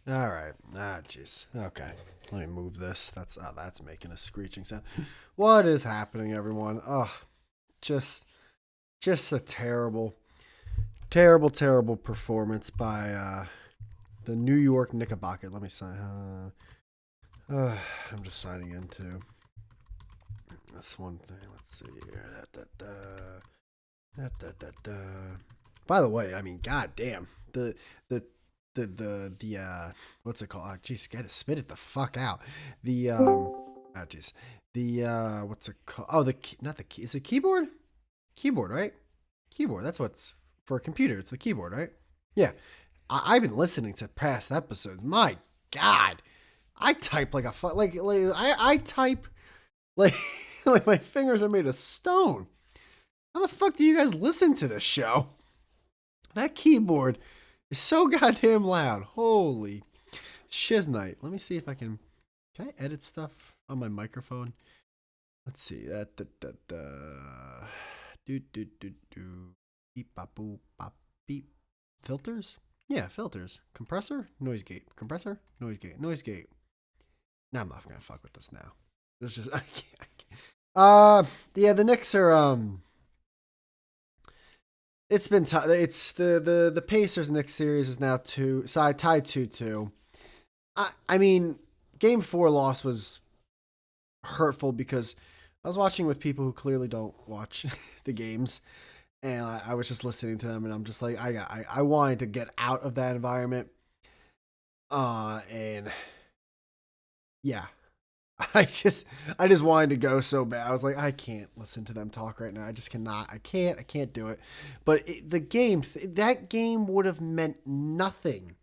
All right. Ah, jeez. Okay. Let me move this. That's making a screeching sound. What is happening, everyone? Oh, just just a terrible performance by the New York Knickerbockers. Let me sign. I'm just signing into this one thing. Let's see here. By the way, I mean, goddamn, the what's it called? Oh, jeez, gotta spit it the fuck out. Jeez, what's it called? Oh, not the key. Is it keyboard? Keyboard, right? Keyboard. That's what's for a computer. It's the keyboard, right? Yeah. I've been listening to past episodes. My God, I type like a I type like like my fingers are made of stone. How the fuck do you guys listen to this show? That keyboard is so goddamn loud. Holy shiznite. Let me see if I can. Can I edit stuff on my microphone? Let's see. Do. Beep bop boop bop beep. Filters? Yeah, filters. Compressor? Noise gate. Compressor? Noise gate. Noise gate. Nah, I'm not gonna fuck with this now. It's just I can't. Yeah, the Knicks are it's been it's the Pacers Knicks series is now tied 2-2. I mean, game 4 loss was hurtful because I was watching with people who clearly don't watch the games, and I was just listening to them, and I'm just like I wanted to get out of that environment. And yeah, I just wanted to go so bad. I was like, I can't listen to them talk right now. I just cannot. I can't do it. But that game would have meant nothing.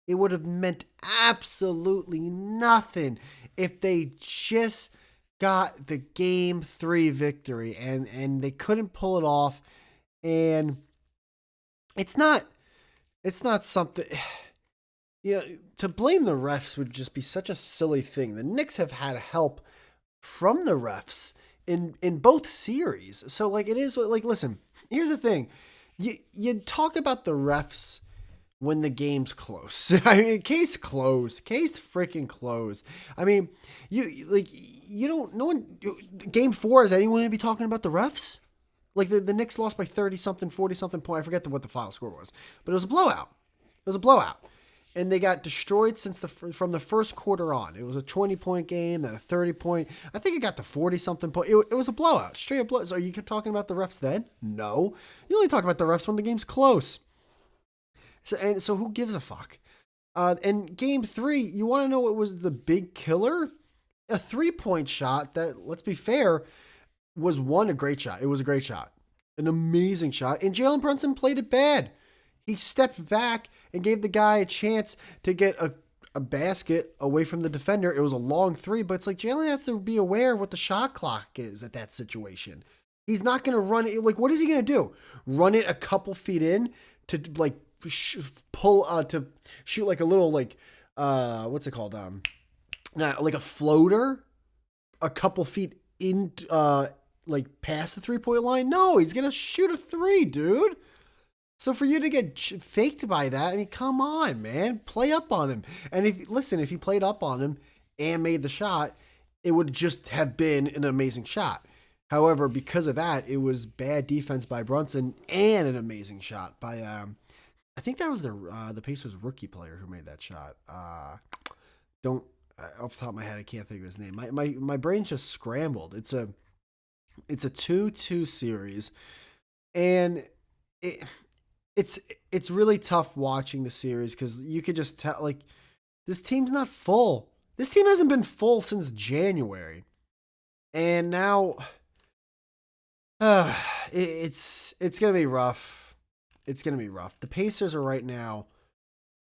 It would have meant absolutely nothing if they just got the game 3 victory and they couldn't pull it off. And it's not something. Yeah, to blame the refs would just be such a silly thing. The Knicks have had help from the refs in both series. So like it is like listen, here's the thing. You talk about the refs when the game's close. I mean, case closed. Case freaking closed. I mean, you don't no one game 4 is anyone going to be talking about the refs? Like the Knicks lost by 30 something, 40 something point. I forget what the final score was. But it was a blowout. It was a blowout, and they got destroyed from the first quarter on. It was a 20-point game, then a 30-point. I think it got to 40 something point. It was a blowout, straight up blowout. So are you talking about the refs then? No, you only talk about the refs when the game's close. So who gives a fuck? And game 3, you want to know what was the big killer? A 3-point shot that, let's be fair, was a great shot. It was a great shot, an amazing shot, and Jalen Brunson played it bad. He stepped back and gave the guy a chance to get a basket away from the defender. It was a long 3, but it's like Jalen has to be aware of what the shot clock is at that situation. He's not going to run it. Like, what is he going to do? Run it a couple feet in to like to shoot like a little like what's it called? Like a floater a couple feet in like past the 3-point line? No, he's going to shoot a 3, dude. So for you to get faked by that, I mean, come on, man, play up on him. And if he played up on him and made the shot, it would just have been an amazing shot. However, because of that, it was bad defense by Brunson and an amazing shot by I think that was the Pacers rookie player who made that shot. Don't off the top of my head, I can't think of his name. My brain's just scrambled. It's a 2-2 series, and it's really tough watching the series because you could just tell like this team's not full. This team hasn't been full since January, and now it's gonna be rough. It's gonna be rough. The Pacers are right now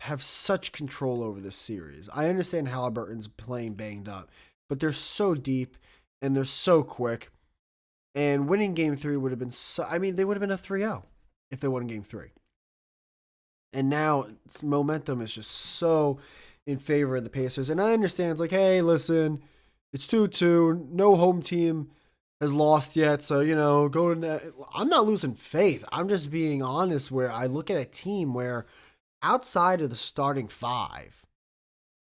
have such control over this series. I understand Halliburton's playing banged up, but they're so deep and they're so quick. And winning game 3 would have been they would have been a 3-0 if they won game 3. And now momentum is just so in favor of the Pacers. And I understand it's like, hey, listen, it's 2-2. No home team has lost yet. So, go to that. I'm not losing faith. I'm just being honest where I look at a team where outside of the starting 5,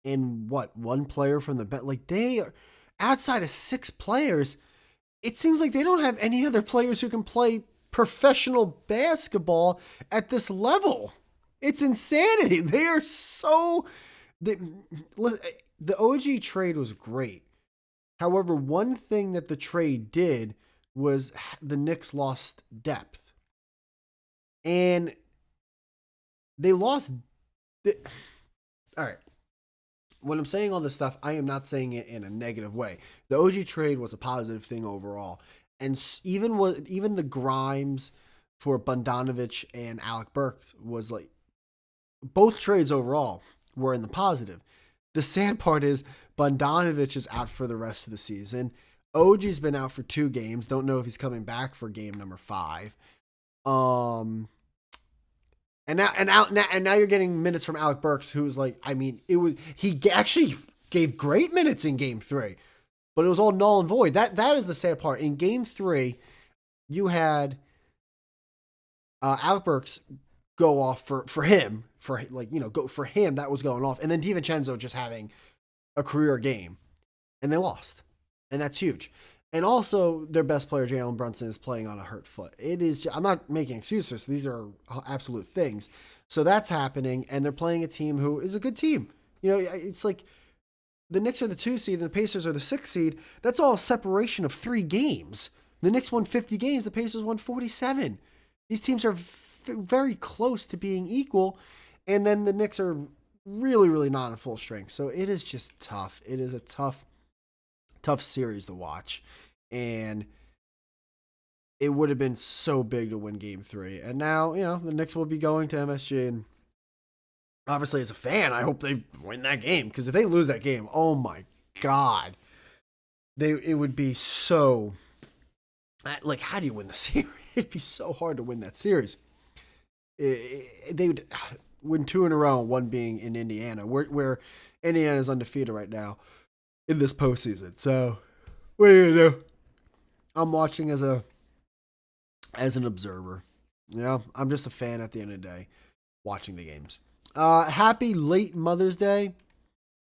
and what, one player from the bench. Like, they are outside of 6 players. It seems like they don't have any other players who can play professional basketball at this level. It's insanity. They are so. The, the OG trade was great. However, one thing that the trade did was the Knicks lost depth. And they lost. All right. When I'm saying all this stuff, I am not saying it in a negative way. The OG trade was a positive thing overall. And even the Grimes for Bogdanovich and Alec Burks was like, both trades overall were in the positive. The sad part is Bogdanovich is out for the rest of the season. OG's been out for 2 games. Don't know if he's coming back for game number 5. And now you're getting minutes from Alec Burks, who's like, I mean, he actually gave great minutes in game 3, but it was all null and void. That is the sad part. In game 3, you had Alec Burks go off for him, go for him, that was going off, and then DiVincenzo just having a career game, and they lost, and that's huge. And also, their best player, Jalen Brunson, is playing on a hurt foot. I'm not making excuses. These are absolute things. So that's happening, and they're playing a team who is a good team. You know, it's like the Knicks are the 2 seed, and the Pacers are the 6 seed. That's all a separation of 3 games. The Knicks won 50 games. The Pacers won 47. These teams are very close to being equal, and then the Knicks are really, really not in full strength. So it is just tough. It is a tough series to watch, and it would have been so big to win game 3. And now, the Knicks will be going to MSG, and obviously as a fan, I hope they win that game, because if they lose that game, oh my God, it would be so, like, how do you win the series? It'd be so hard to win that series. They would win 2 in a row, one being in Indiana, where Indiana is undefeated right now in this postseason. So, what are you gonna do? I'm watching as an observer. I'm just a fan at the end of the day, watching the games. Happy late Mother's Day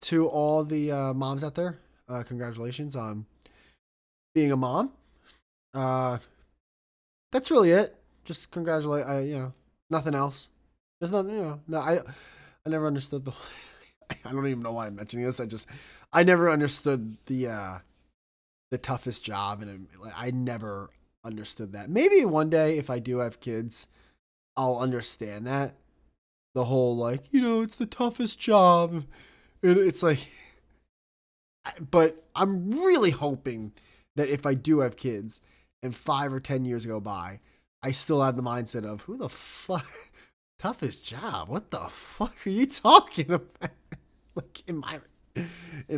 to all the moms out there. Congratulations on being a mom. That's really it. Just congratulate. Nothing else. There's nothing. No, I never understood I don't even know why I'm mentioning this. I never understood the toughest job, and I never understood that. Maybe one day, if I do have kids, I'll understand that. The whole, it's the toughest job. It's like, but I'm really hoping that if I do have kids and 5 or 10 years go by, I still have the mindset of, who the fuck, toughest job? What the fuck are you talking about? Like, in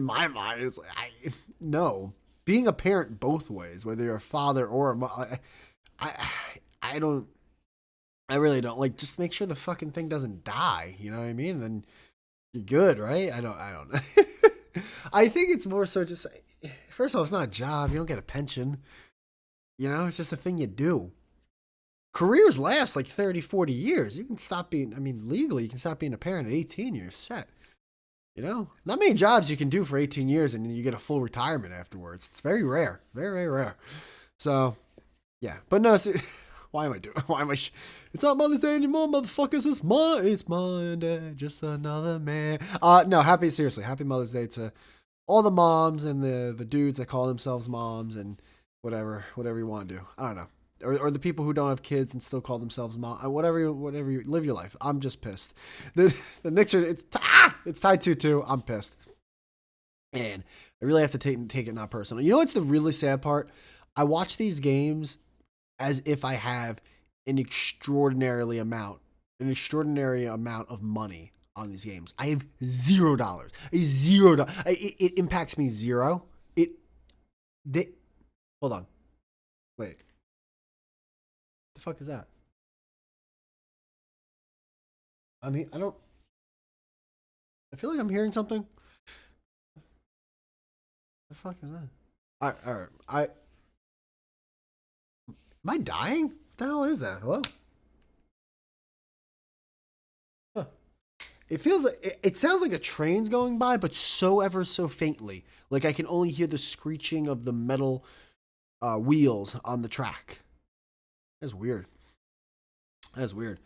my mind, it's like, no. Being a parent both ways, whether you're a father or a mother, I really don't. Like, just make sure the fucking thing doesn't die. You know what I mean? Then you're good, right? I don't know. I think it's more so just, first of all, it's not a job. You don't get a pension. It's just a thing you do. Careers last like 30, 40 years. You can stop being, legally, you can stop being a parent at 18. You're set. Not many jobs you can do for 18 years and you get a full retirement afterwards. It's very rare. Very, very rare. So, yeah. But no, why am I doing? It's not Mother's Day anymore, motherfuckers. It's Monday. Just another man. No, happy Mother's Day to all the moms and the dudes that call themselves moms and whatever you want to do. I don't know. Or the people who don't have kids and still call themselves mom. Whatever you live your life. I'm just pissed. The Knicks are it's tied 2-2. I'm pissed, and I really have to take it not personal. You know what's the really sad part? I watch these games as if I have an extraordinary amount of money on these games. I have $0. $0. It impacts me zero. Hold on. Wait. The fuck is that? I feel like I'm hearing something. The fuck is that? All right. Am I dying? What the hell is that? Hello? Huh. It feels like it sounds like a train's going by, but so ever so faintly. Like I can only hear the screeching of the metal wheels on the track. That's weird. That's weird.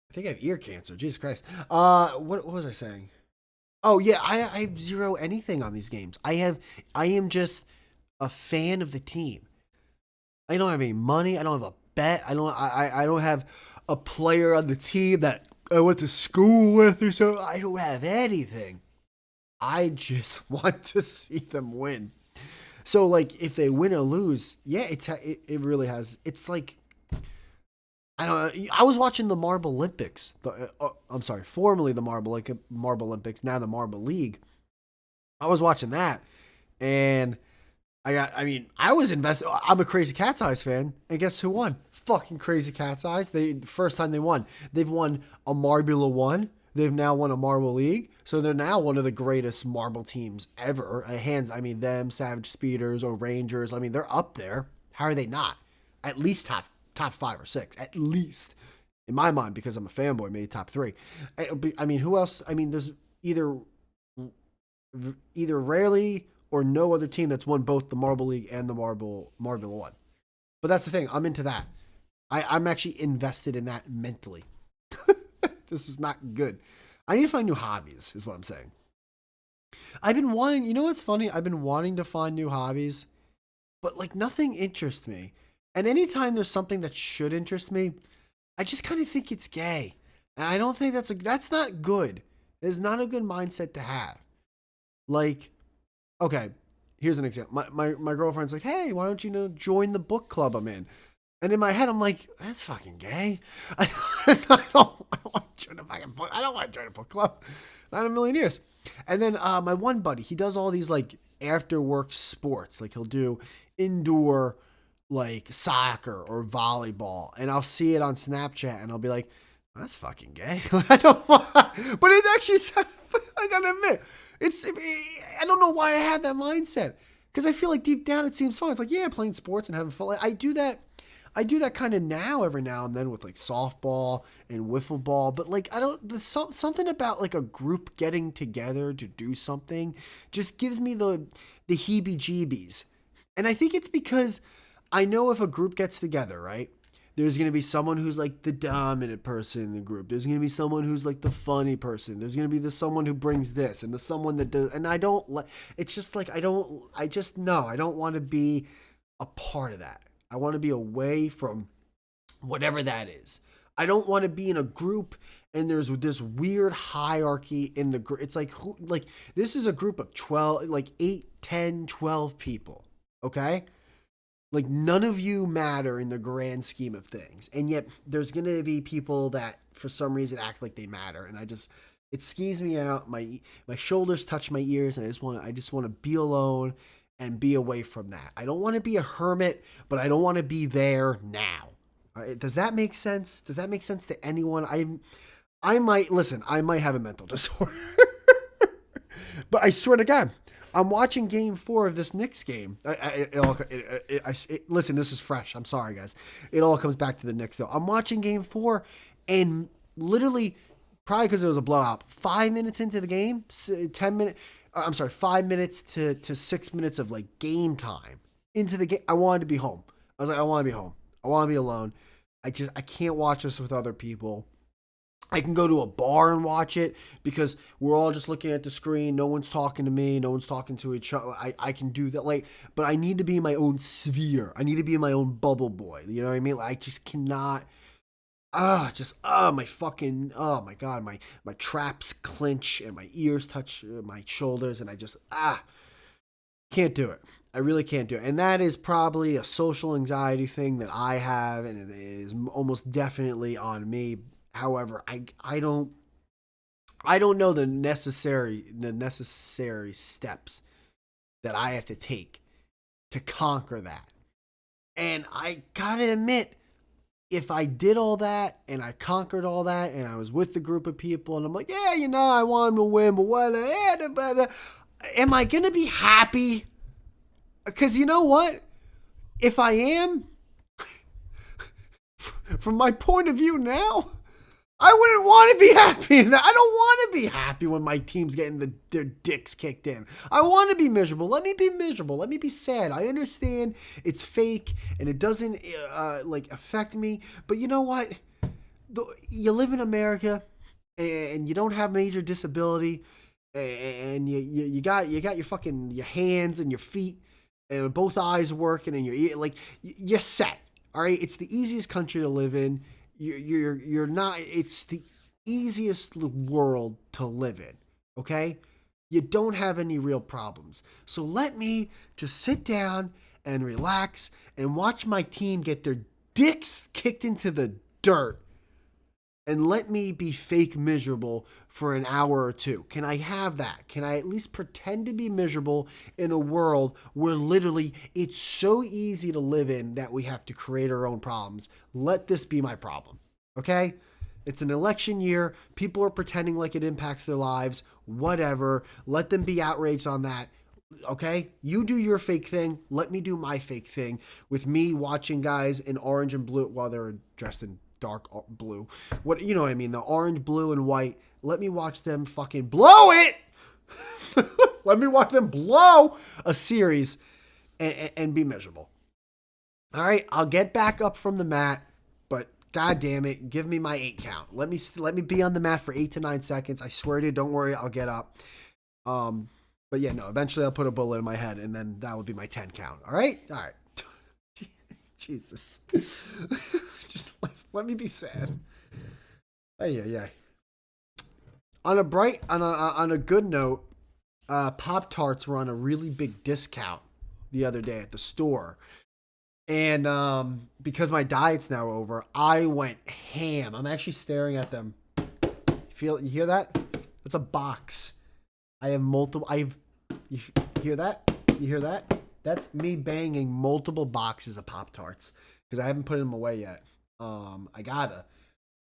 I think I have ear cancer. Jesus Christ. What was I saying? Oh yeah, I have zero anything on these games. I am just a fan of the team. I don't have any money. I don't have a bet. I don't have a player on the team that I went to school with or so. I don't have anything. I just want to see them win. So like if they win or lose, yeah, it really has. It's like I don't know. I was watching the Marble Olympics. I'm sorry, formerly the Marble Olympics, now the Marble League. I was watching that, and I was invested. I'm a Crazy Cat's Eyes fan, and guess who won? Fucking Crazy Cat's Eyes. The first time they won. They've won a Marbula 1. They've now won a Marble League, so they're now one of the greatest marble teams ever. Them, Savage Speeders, or Rangers. I mean, they're up there. How are they not? At least top 5 or 6, at least in my mind, because I'm a fanboy. Maybe top 3. I mean, who else? I mean, there's either rarely or no other team that's won both the Marble League and the Marbula 1. But that's the thing. I'm into that. I'm actually invested in that mentally. This is not good. I need to find new hobbies, is what I'm saying. I've been wanting, you know what's funny? I've been wanting to find new hobbies, but like nothing interests me. And anytime there's something that should interest me, I just kind of think it's gay. And I don't think that's not good. It's not a good mindset to have. Like, okay, here's an example. My girlfriend's like, hey, why don't you join the book club I'm in? And in my head, I'm like, that's fucking gay. I don't want to join a fucking book. I don't want to join a book club. Not in a million years. And then my one buddy, he does all these like after work sports. Like he'll do indoor like soccer or volleyball, and I'll see it on Snapchat, and I'll be like, that's fucking gay. I don't want, but it actually. I gotta admit, I don't know why I had that mindset, because I feel like deep down it seems fun. It's like, yeah, playing sports and having fun. Like, I do that kind of now every now and then with like softball and wiffle ball, but like there's something about like a group getting together to do something just gives me the heebie-jeebies. And I think it's because I know if a group gets together, right, there's going to be someone who's like the dominant person in the group. There's going to be someone who's like the funny person. There's going to be someone who brings this and the someone that does. And I don't like, it's just like, I don't want to be a part of that. I want to be away from whatever that is. I don't want to be in a group and there's this weird hierarchy in the group. It's like, this is a group of 12, like 8, 10, 12 people. Okay. Like none of you matter in the grand scheme of things. And yet there's going to be people that for some reason act like they matter. And it skeeves me out. My shoulders touch my ears, and I just want to be alone and be away from that. I don't want to be a hermit, but I don't want to be there now. All right, does that make sense? Does that make sense to anyone? I might have a mental disorder. But I swear to God, I'm watching game 4 of this Knicks game. Listen, this is fresh. I'm sorry, guys. It all comes back to the Knicks, though. I'm watching game 4, and literally, probably because it was a blowout, 5 minutes into the game, 5 minutes to 6 minutes of like game time into the game, I wanted to be home. I was like, I want to be home. I want to be alone. I can't watch this with other people. I can go to a bar and watch it because we're all just looking at the screen. No one's talking to me. No one's talking to each other. I can do that. But I need to be in my own sphere. I need to be in my own bubble boy. You know what I mean? I just cannot. My God, my traps clench and my ears touch my shoulders, and I just, can't do it. I really can't do it. And that is probably a social anxiety thing that I have, and it is almost definitely on me. However, I don't know the necessary steps that I have to take to conquer that. And I gotta admit, if I did all that and I conquered all that and I was with the group of people and I'm like, yeah, I want them to win, but what? Am I gonna be happy? Because you know what? If I am, from my point of view now, I wouldn't want to be happy in that. I don't want to be happy when my team's getting their dicks kicked in. I want to be miserable. Let me be miserable. Let me be sad. I understand it's fake and it doesn't like affect me. But you know what? You live in America and you don't have major disability and you got your fucking your hands and your feet and both eyes working and you're set. All right, it's the easiest country to live in. You're not. It's the easiest world to live in. Okay, you don't have any real problems. So let me just sit down and relax and watch my team get their dicks kicked into the dirt. And let me be fake miserable for an hour or two. Can I have that? Can I at least pretend to be miserable in a world where literally it's so easy to live in that we have to create our own problems? Let this be my problem. Okay? It's an election year. People are pretending like it impacts their lives. Whatever. Let them be outraged on that. Okay? You do your fake thing. Let me do my fake thing with me watching guys in orange and blue while they're dressed in dark blue. What, you know what I mean? The orange, blue, and white. Let me watch them fucking blow it. Let me watch them blow a series and be miserable. All right, I'll get back up from the mat, but god damn it, give me my 8 count. Let me be on the mat for 8 to 9 seconds. I swear to you, don't worry, I'll get up. But yeah, no, eventually I'll put a bullet in my head and then that would be my 10 count. All right? Jesus. Just let me be sad. Yeah. On a good note, Pop-Tarts were on a really big discount the other day at the store. And because my diet's now over, I went ham. I'm actually staring at them. You hear that? That's a box. I have multiple. You hear that? You hear that? That's me banging multiple boxes of Pop-Tarts because I haven't put them away yet. I gotta.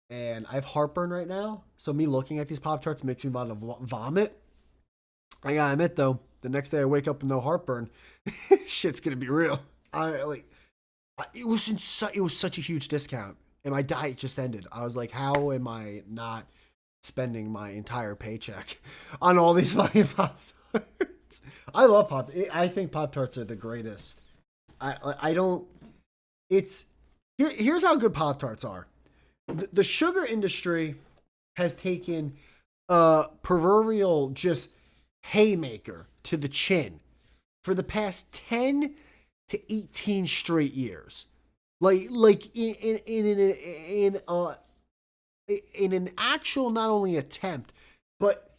And I have heartburn right now, so me looking at these Pop-Tarts makes me want to vomit. I gotta admit though, the next day I wake up with no heartburn, shit's gonna be real. It was such a huge discount, and my diet just ended. I was like, how am I not spending my entire paycheck on all these fucking Pop-Tarts? I love I think Pop-Tarts are the greatest. I don't. Here's how good Pop-Tarts are. The sugar industry has taken a proverbial just haymaker to the chin for the past 10 to 18 straight years. Like in an actual not only attempt, but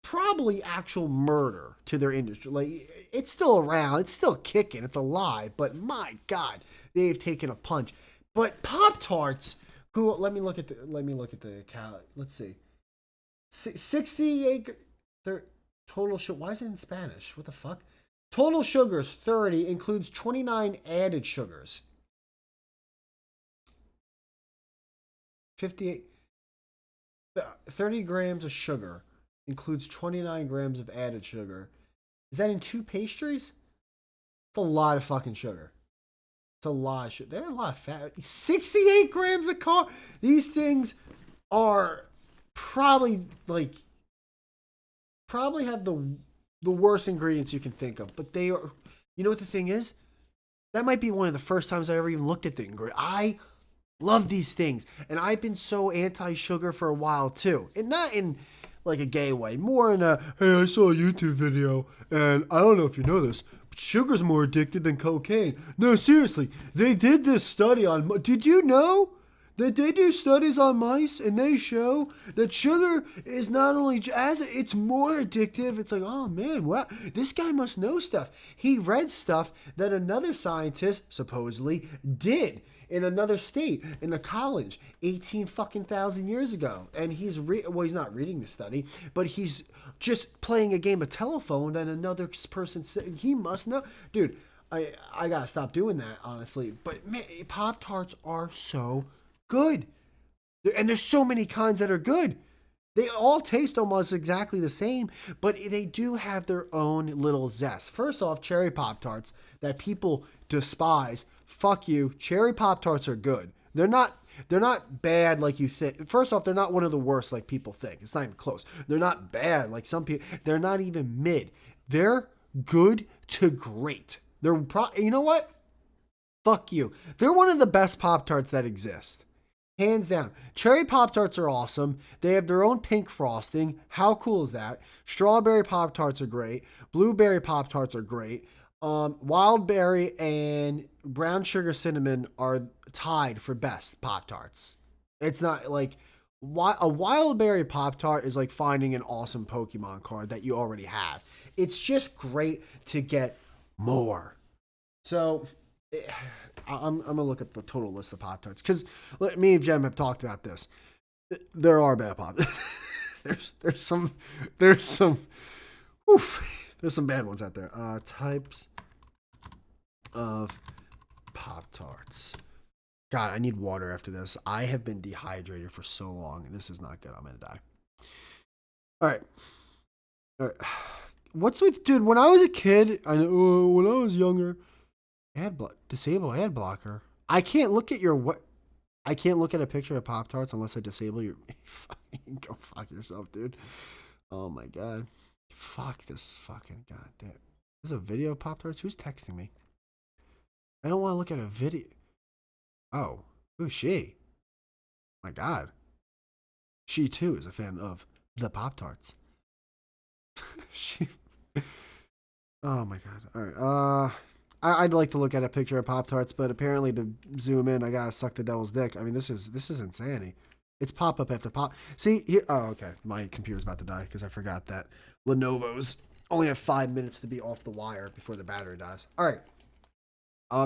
probably actual murder to their industry. Like, it's still around, it's still kicking, it's alive, but my God, they've taken a punch. But Pop-Tarts, let me look at the cal. Let's see. 68 total sugar. Why is it in Spanish? What the fuck? Total sugars 30 includes 29 added sugars. 58 30 grams of sugar includes 29 grams of added sugar. Is that in 2 pastries? It's a lot of fucking sugar. It's a lot of sugar. They're a lot of fat. 68 grams of carb. These things are probably have the worst ingredients you can think of. But they are, you know what the thing is? That might be one of the first times I ever even looked at the ingredient. I love these things. And I've been so anti-sugar for a while too. And not in like a gay way. More in a, hey, I saw a YouTube video and I don't know if you know this, but sugar's more addictive than cocaine. No, seriously. They did this study on, did you know that they do studies on mice and they show that sugar is not only it's more addictive. It's like, oh man, wow, this guy must know stuff. He read stuff that another scientist supposedly did in another state in a college 18 fucking thousand years ago, and he's not reading the study, but he's just playing a game of telephone that another person said he must know. Dude, I gotta stop doing that, honestly. But man, Pop-Tarts are so good. And there's so many kinds that are good. They all taste almost exactly the same, but they do have their own little zest. First off, cherry Pop-Tarts that people despise. Fuck you. Cherry Pop-Tarts are good. They're not They're not bad like you think. First off, they're not one of the worst like people think. It's not even close. They're not bad like some people. They're not even mid. They're good to great. You know what? Fuck you. They're one of the best Pop-Tarts that exist. Hands down. Cherry Pop-Tarts are awesome. They have their own pink frosting. How cool is that? Strawberry Pop-Tarts are great. Blueberry Pop-Tarts are great. Wild berry and brown sugar cinnamon are tied for best Pop-Tarts. It's not like a wild berry Pop-Tart is like finding an awesome Pokemon card that you already have. It's just great to get more. So I'm going to look at the total list of Pop-Tarts because me and Jem have talked about this. There are bad Pop. there's some there's some bad ones out there. Types of Pop-Tarts. God, I need water after this. I have been dehydrated for so long, and this is not good. I'm going to die. All right. What's with, dude, when I was a kid, when I was younger, disable ad blocker. I can't look at I can't look at a picture of Pop-Tarts unless I disable your, go fuck yourself, dude. Oh my God. Fuck this fucking goddamn. There's a video of Pop-Tarts? Who's texting me? I don't want to look at a video. Oh, who's she? My God. She too is a fan of the Pop-Tarts. Oh my God. All right. I'd like to look at a picture of Pop-Tarts, but apparently to zoom in, I gotta suck the devil's dick. I mean, this is insanity. It's pop up after pop. See here. Oh, okay. My computer's about to die because I forgot that Lenovo's only have 5 minutes to be off the wire before the battery dies. All right.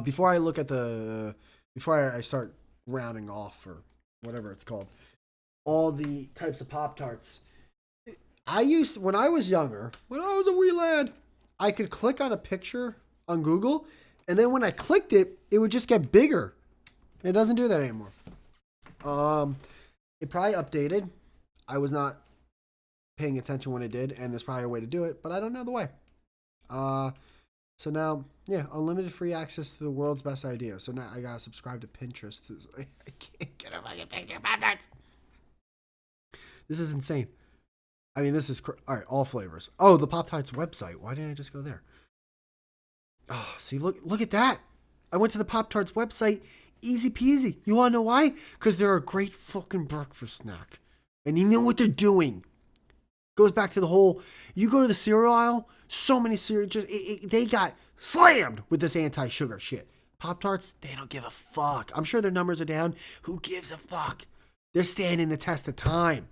Before I start rounding off or whatever it's called, all the types of Pop-Tarts. When I was younger, when I was a wee lad, I could click on a picture on Google, and then when I clicked it, it would just get bigger. It doesn't do that anymore. It probably updated. I was not paying attention when it did, and there's probably a way to do it, but I don't know the way. So now, yeah, unlimited free access to the world's best idea. So now I gotta subscribe to Pinterest. I can't get a fucking picture of Pop-Tarts. This is insane. I mean, this is all right. All flavors. Oh, the Pop-Tarts website. Why didn't I just go there? Oh, see, look at that. I went to the Pop-Tarts website. Easy peasy. You want to know why? Because they're a great fucking breakfast snack. And you know what they're doing. Goes back to the whole, you go to the cereal aisle, so many cereal, they got slammed with this anti-sugar shit. Pop-Tarts, they don't give a fuck. I'm sure their numbers are down. Who gives a fuck? They're standing the test of time.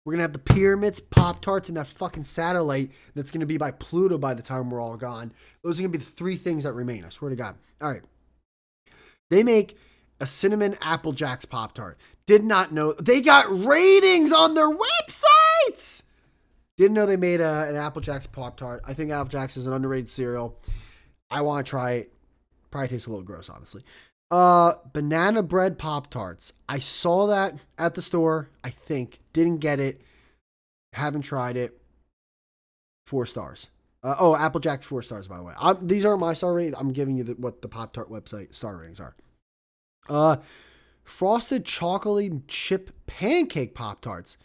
We're going to have the pyramids, Pop-Tarts, and that fucking satellite that's going to be by Pluto by the time we're all gone. Those are going to be the three things that remain. I swear to God. All right. They make a cinnamon Apple Jacks Pop-Tart. Did not know. They got ratings on their websites. Didn't know they made an Apple Jacks Pop-Tart. I think Apple Jacks is an underrated cereal. I want to try it. Probably tastes a little gross, honestly. Banana bread Pop-Tarts. I saw that at the store, I think. Didn't get it. Haven't tried it. 4 stars. Apple Jacks 4 stars, by the way. These aren't my star ratings. I'm giving you what the Pop-Tart website star ratings are. Frosted chocolate chip pancake Pop-Tarts.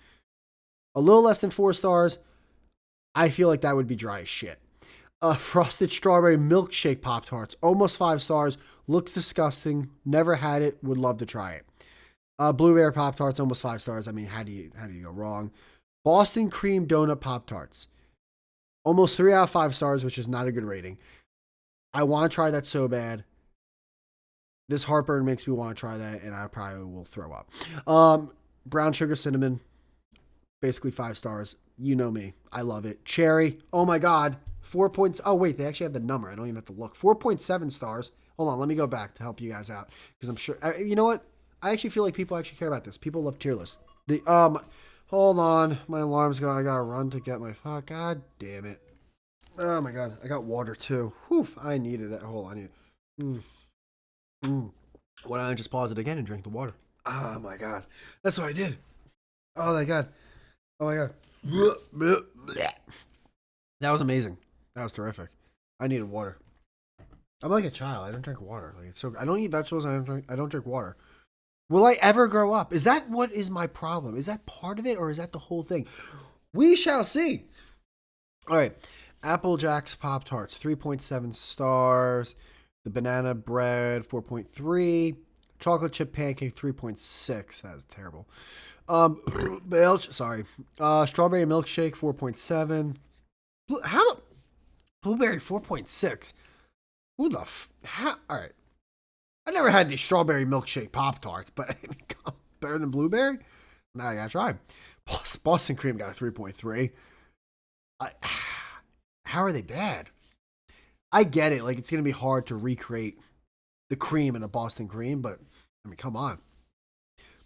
A little less than 4 stars. I feel like that would be dry as shit. Frosted strawberry milkshake Pop-Tarts. Almost 5 stars. Looks disgusting. Never had it. Would love to try it. Blueberry Pop-Tarts. Almost 5 stars. I mean, how do you go wrong? Boston cream donut Pop-Tarts. Almost 3 out of 5 stars, which is not a good rating. I want to try that so bad. This heartburn makes me want to try that, and I probably will throw up. Brown sugar cinnamon. Basically 5 stars. You know me. I love it. Cherry. Oh my God. 4 points. Oh wait, they actually have the number. I don't even have to look. 4.7 stars. Hold on. Let me go back to help you guys out. Because I'm sure. You know what? I actually feel like people actually care about this. People love tier lists. Hold on. My alarm's going. I gotta run to get my fuck. God damn it. Oh my God. I got water too. Whew. I needed it. Hold on. Why don't I just pause it again and drink the water? Oh my God. That's what I did. Oh my God. Oh my God. That was amazing. That was terrific. I needed water. I'm like a child. I don't drink water. Like it's so. I don't eat vegetables. I don't drink water. Will I ever grow up? Is that what is my problem? Is that part of it, or is that the whole thing? We shall see. All right. Apple Jacks Pop Tarts, 3.7 stars. The banana bread, 4.3. Chocolate chip pancake, 3.6. That's terrible. Strawberry milkshake, 4.7. How the blueberry, 4.6? Who the all right. I never had these strawberry milkshake Pop Tarts, but better than blueberry? Now I gotta try. Boston cream got a 3.3. How are they bad? I get it. Like, it's gonna be hard to recreate the cream in a Boston cream, but I mean, come on.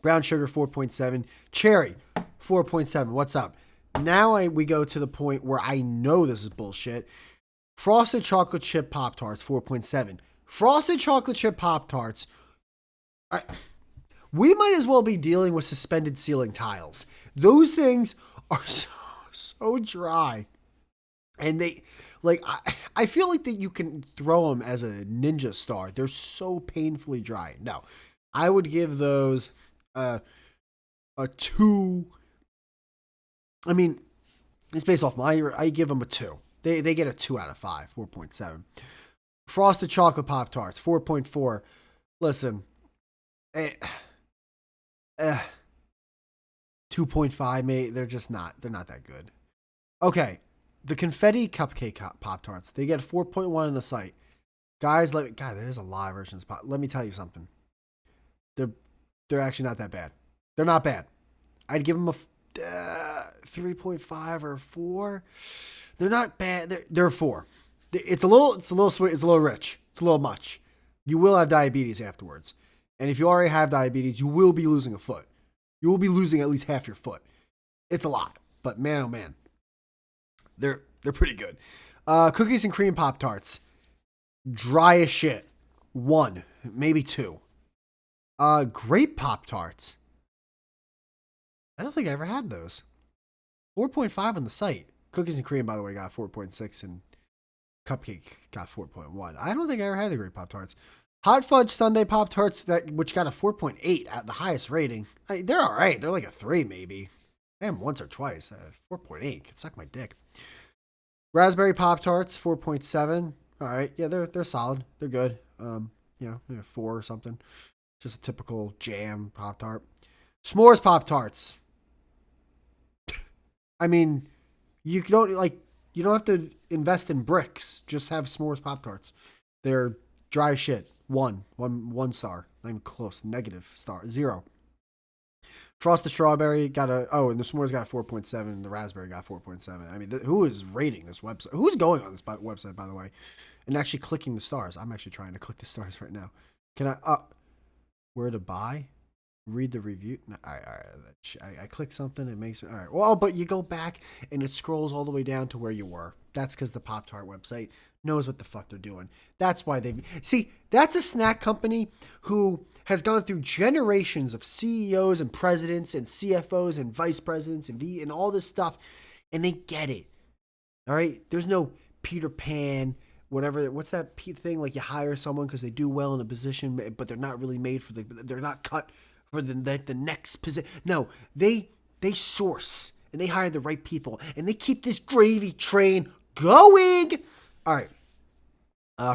Brown sugar, 4.7. Cherry, 4.7. What's up? Now we go to the point where I know this is bullshit. Frosted chocolate chip Pop Tarts, 4.7. Frosted chocolate chip Pop Tarts. We might as well be dealing with suspended ceiling tiles. Those things are so dry. And I feel like that you can throw them as a ninja star. They're so painfully dry. No, I would give those a 2. I mean, it's based off I give them a 2. They get a 2 out of 5, 4.7. Frosted chocolate Pop Tarts, 4.4. Listen, 2.5, mate. They're not that good. Okay, the confetti cupcake Pop Tarts, they get 4.1 on the site. Guys, there's a lot of versions. Let me tell you something. They're actually not that bad. They're not bad. I'd give them a 3.5 or 4. They're not bad. They're a 4. It's a little sweet. It's a little rich. It's a little much. You will have diabetes afterwards. And if you already have diabetes, you will be losing a foot. You will be losing at least half your foot. It's a lot. But man, oh man. They're pretty good. Cookies and cream Pop Tarts. Dry as shit. 1, maybe 2. Grape Pop Tarts. I don't think I ever had those. 4.5 on the site. Cookies and cream, by the way, got 4.6, and cupcake got 4.1. I don't think I ever had the grape Pop Tarts. Hot fudge sundae Pop Tarts, which got a 4.8 at the highest rating. They're all right. They're like a 3 maybe. I had them once or twice. 4.8 could suck my dick. Raspberry Pop Tarts, 4.7. All right, yeah, they're solid. They're good. 4 or something. Just a typical jam Pop Tart. S'mores Pop Tarts. I mean, you don't have to invest in bricks. Just have s'mores Pop Tarts. They're dry as shit. 1 star. Not even close. Negative star. 0. Frosted strawberry and the s'mores got a 4.7, and the raspberry got 4.7. I mean, who is rating this website? Who's going on this website, by the way, and actually clicking the stars? I'm actually trying to click the stars right now. Can I? Where to buy? Read the review. No, I click something. It makes it all right. Well, but you go back and it scrolls all the way down to where you were. That's because the Pop-Tart website knows what the fuck they're doing. That's why that's a snack company who has gone through generations of CEOs and presidents and CFOs and vice presidents and all this stuff, and they get it. All right, there's no Peter Pan. Whatever, what's that thing? Like, you hire someone because they do well in a position, but they're not really made for they're not cut for the next position. No, they source and they hire the right people and they keep this gravy train going. All right,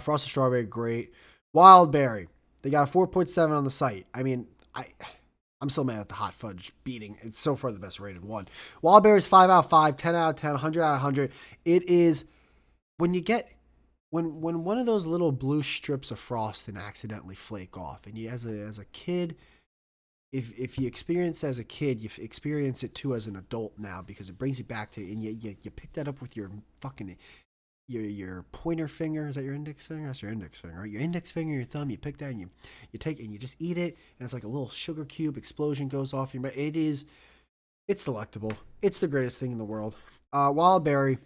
frosted strawberry, great. Wild berry, they got a 4.7 on the site. I mean, I'm still mad at the hot fudge beating. It's so far the best rated one. Wild berry is 5 out of 5, 10 out of 10, 100 out of 100. It is when you get. When one of those little blue strips of frosting accidentally flake off, and you as a kid, if you experience it as a kid, you experience it too as an adult now, because it brings you back to, and you pick that up with your fucking your pointer finger. Is that your index finger? That's your index finger, right? Your index finger, your thumb. You pick that and you take it and you just eat it, and it's like a little sugar cube explosion goes off. It's delectable. It's the greatest thing in the world. Wild berry.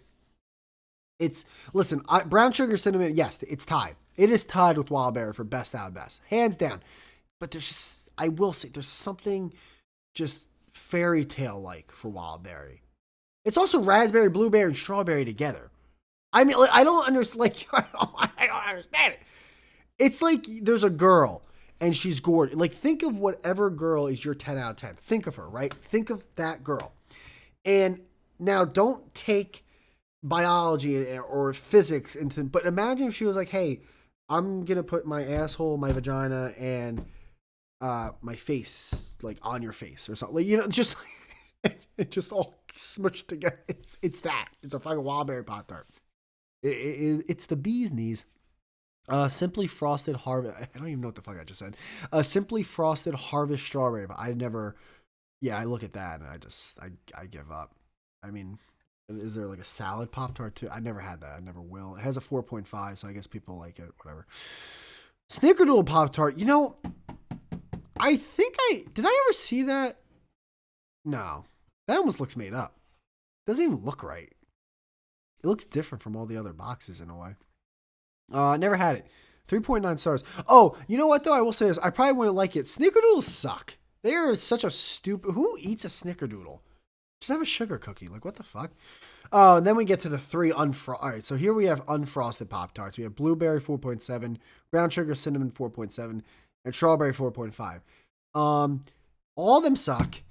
Brown sugar cinnamon, yes, it's tied. It is tied with wild berry for best out of best. Hands down. But I will say, there's something just fairy tale like for wild berry. It's also raspberry, blueberry, and strawberry together. I mean, I don't understand. I don't understand it. It's like there's a girl, and she's gorgeous. Like, think of whatever girl is your 10 out of 10. Think of her, right? Think of that girl. And now don't take biology or physics into, but imagine if she was like, hey, I'm going to put my asshole, my vagina, and my face, like, on your face or something. Like, you know, just it just all smushed together. It's that. It's a fucking Wildberry Pop-Tart. It's the bee's knees. Simply Frosted Harvest. I don't even know what the fuck I just said. Simply Frosted Harvest Strawberry. But I never. Yeah, I look at that and I give up. I mean, is there like a salad Pop-Tart too? I never had that. I never will. It has a 4.5, so I guess people like it. Whatever. Snickerdoodle Pop-Tart. You know, I think did I ever see that? No, that almost looks made up. Doesn't even look right. It looks different from all the other boxes in a way. Never had it. 3.9 stars. Oh, you know what though? I will say this. I probably wouldn't like it. Snickerdoodles suck. They are such a stupid. Who eats a Snickerdoodle? Just have a sugar cookie. Like, what the fuck? Oh, and then we get to the 3 unfrosted. All right, so here we have unfrosted Pop-Tarts. We have blueberry 4.7, brown sugar cinnamon 4.7, and strawberry 4.5. All of them suck.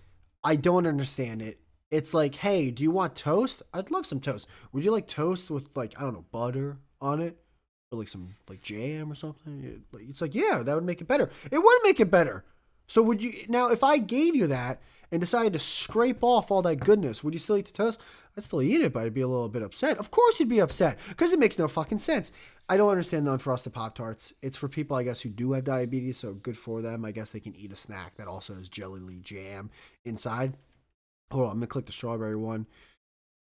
I don't understand it. It's like, hey, do you want toast? I'd love some toast. Would you like toast with, like, I don't know, butter on it? Or like some like jam or something? It's like, yeah, that would make it better. It would make it better. So would you, now if I gave you that and decided to scrape off all that goodness, would you still eat the toast? I'd still eat it, but I'd be a little bit upset. Of course you'd be upset because it makes no fucking sense. I don't understand the unfrosted Pop-Tarts. It's for people, I guess, who do have diabetes, so good for them. I guess they can eat a snack that also has jelly jam inside. Hold on, I'm going to click the strawberry one.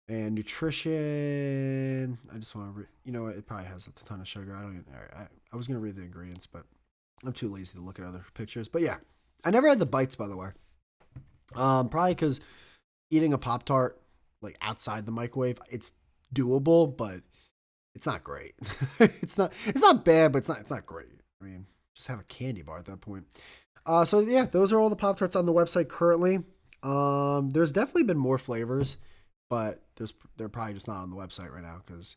And nutrition, I just want to, you know, it probably has a ton of sugar. I was going to read the ingredients, but I'm too lazy to look at other pictures. But yeah, I never had the bites, by the way. Probably because eating a Pop-Tart, like, outside the microwave, it's doable, but it's not great. It's not bad, but it's not great. I mean, just have a candy bar at that point. So yeah, those are all the Pop-Tarts on the website currently. There's definitely been more flavors, but they're probably just not on the website right now because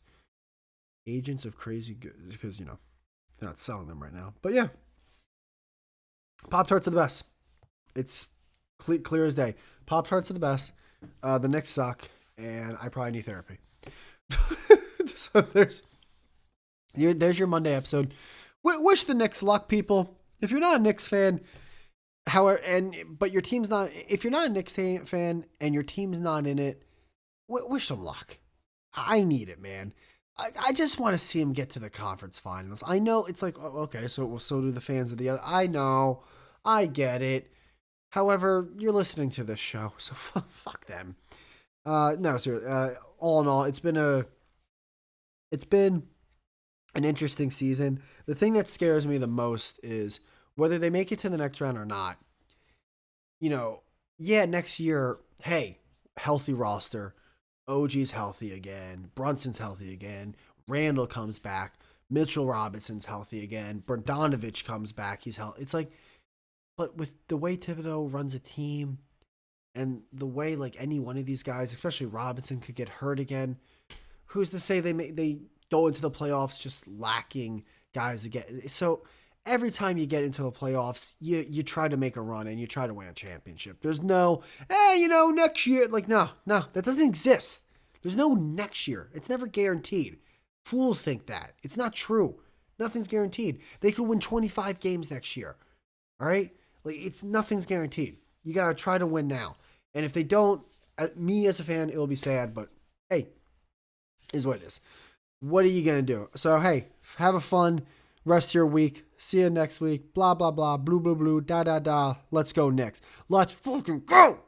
agents of crazy good, because, you know, they're not selling them right now. But yeah, Pop-Tarts are the best. It's clear as day. Pop-Tarts are the best. The Knicks suck, and I probably need therapy. So there's your Monday episode. Wish the Knicks luck, people. If you're not a Knicks fan, but your team's not, if you're not a Knicks fan and your team's not in it, wish them luck. I need it, man. I just want to see him get to the conference finals. I know it's like, okay, so do the fans of the other. I know. I get it. However, you're listening to this show, so fuck them. No, seriously. All in all, it's been an interesting season. The thing that scares me the most is whether they make it to the next round or not. You know, yeah, next year, hey, healthy roster. OG's healthy again. Brunson's healthy again. Randall comes back. Mitchell Robinson's healthy again. Bogdanović comes back. He's healthy. It's like, but with the way Thibodeau runs a team and the way, like, any one of these guys, especially Robinson, could get hurt again, who's to say they go into the playoffs just lacking guys again? So every time you get into the playoffs, you try to make a run and you try to win a championship. There's no, hey, you know, next year. Like, no, that doesn't exist. There's no next year. It's never guaranteed. Fools think that. It's not true. Nothing's guaranteed. They could win 25 games next year. All right? Like, nothing's guaranteed. You got to try to win now. And if they don't, me as a fan, it'll be sad, but hey, is what it is. What are you going to do? So, hey, have a fun rest of your week. See you next week. Blah, blah, blah. Blue, blue, blue. Da, da, da. Let's go Knicks. Let's fucking go.